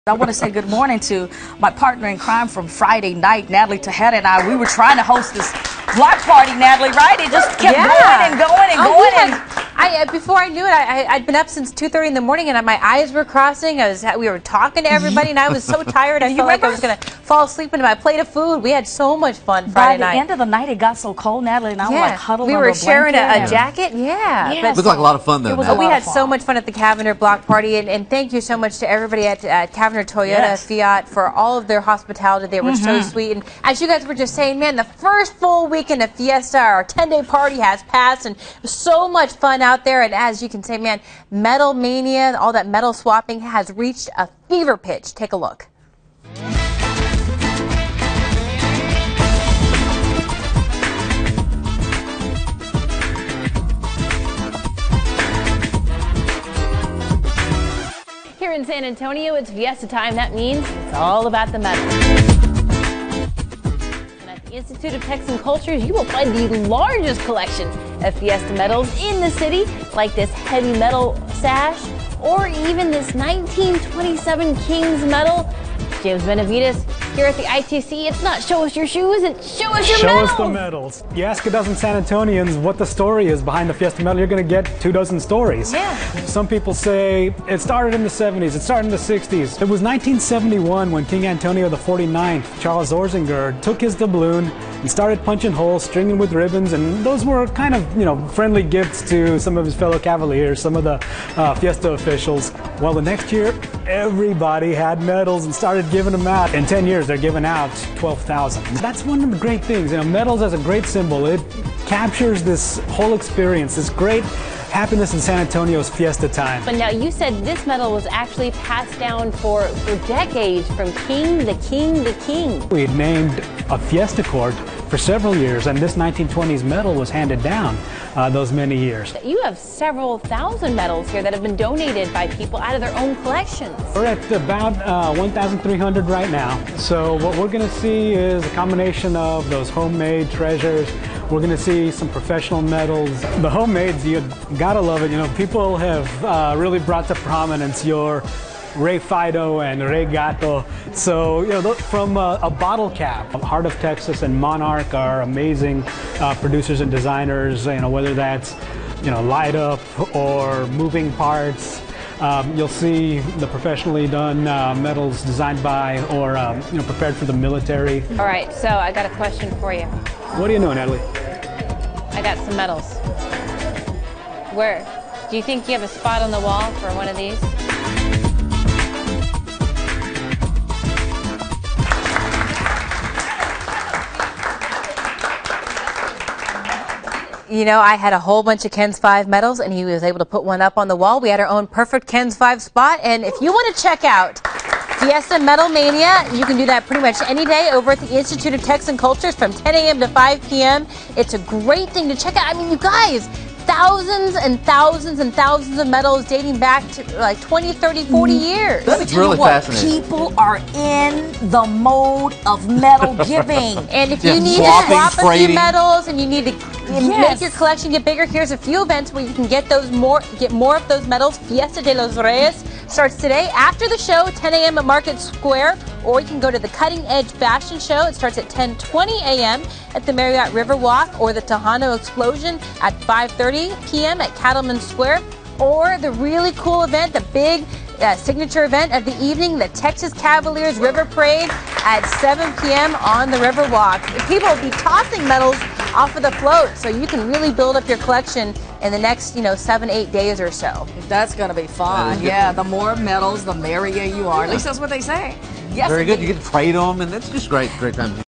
I want to say good morning to my partner in crime from Friday night, Natalie, Tejeda, and I. We were trying to host this block party, Natalie, right? It just kept going and going and going. Before I knew it, I'd been up since 2:30 in the morning, and my eyes were crossing. We were talking to everybody, and I was so tired. I felt like I was going to fall asleep into my plate of food. We had so much fun Friday night. By the end of the night, it got so cold, Natalie, and I was like huddled under a blanket. We were sharing a jacket. Yeah. It looked like a lot of fun, though. We had so much fun at the Cavener block party, and thank you so much to everybody at Cavener Toyota, Fiat, for all of their hospitality. They were so sweet. And as you guys were just saying, man, the first full weekend of Fiesta, our 10-day party has passed, and so much fun out there. And as you can say, man, Metal Mania, all that metal swapping has reached a fever pitch. Take a look. Here in San Antonio, it's Fiesta time. That means it's all about the metal. And at the Institute of Texan Cultures, you will find the largest collection of Fiesta medals in the city, like this heavy metal sash, or even this 1927 King's medal. James Benavides here at the ITC. It's not show us your shoes, it's show us your medals. Show us the medals. You ask a dozen San Antonians what the story is behind the Fiesta medal, you're going to get 24 stories. Yeah. Some people say it started in the 70s, it started in the 60s. It was 1971 when King Antonio the 49th, Charles Orzinger, took his doubloon and started punching holes, stringing with ribbons, and those were kind of, friendly gifts to some of his fellow cavaliers, some of the Fiesta officials. Well, the next year, everybody had medals and started giving them out. In 10 years, they're giving out 12,000. That's one of the great things. Medals as a great symbol. It captures this whole experience, this great happiness in San Antonio's Fiesta time. But now you said this medal was actually passed down for decades from king to king to king. We had named a Fiesta court for several years, and this 1920s medal was handed down those many years. You have several thousand medals here that have been donated by people out of their own collections. We're at about 1,300 right now. So what we're going to see is a combination of those homemade treasures. We're going to see some professional medals. The homemades, you gotta love it. People have really brought to prominence your Rey Fido and Rey Gato. So, from a bottle cap, Heart of Texas and Monarch are amazing producers and designers, whether that's, light up or moving parts. You'll see the professionally done medals designed by or, prepared for the military. All right, so I got a question for you. What do you know, Natalie? I got some medals. Where? Do you think you have a spot on the wall for one of these? I had a whole bunch of Ken's 5 medals, and he was able to put one up on the wall. We had our own perfect Ken's 5 spot, and if you want to check out Fiesta Metal Mania, you can do that pretty much any day over at the Institute of Texan Cultures from 10 a.m. to 5 p.m. It's a great thing to check out. I mean, you guys, thousands and thousands and thousands of medals dating back to like 20, 30, 40 years. That's really fascinating. People are in the mode of medal giving. And if you need to swap a few medals and you need to make your collection get bigger, here's a few events where you can get more of those medals. Fiesta de los Reyes starts today after the show, 10 a.m. at Market Square, or you can go to the Cutting Edge Fashion Show. It starts at 10:20 a.m. at the Marriott Riverwalk, or the Tejano Explosion at 5:30 p.m. at Cattleman Square, or the really cool event, the big signature event of the evening, the Texas Cavaliers River Parade at 7 p.m. on the Riverwalk. People will be tossing medals off of the float, so you can really build up your collection in the next, 7-8 days or so. That's going to be fun. Yeah, the more medals, the merrier you are. At least that's what they say. Yes, very good. You get to trade them, and it's just great time.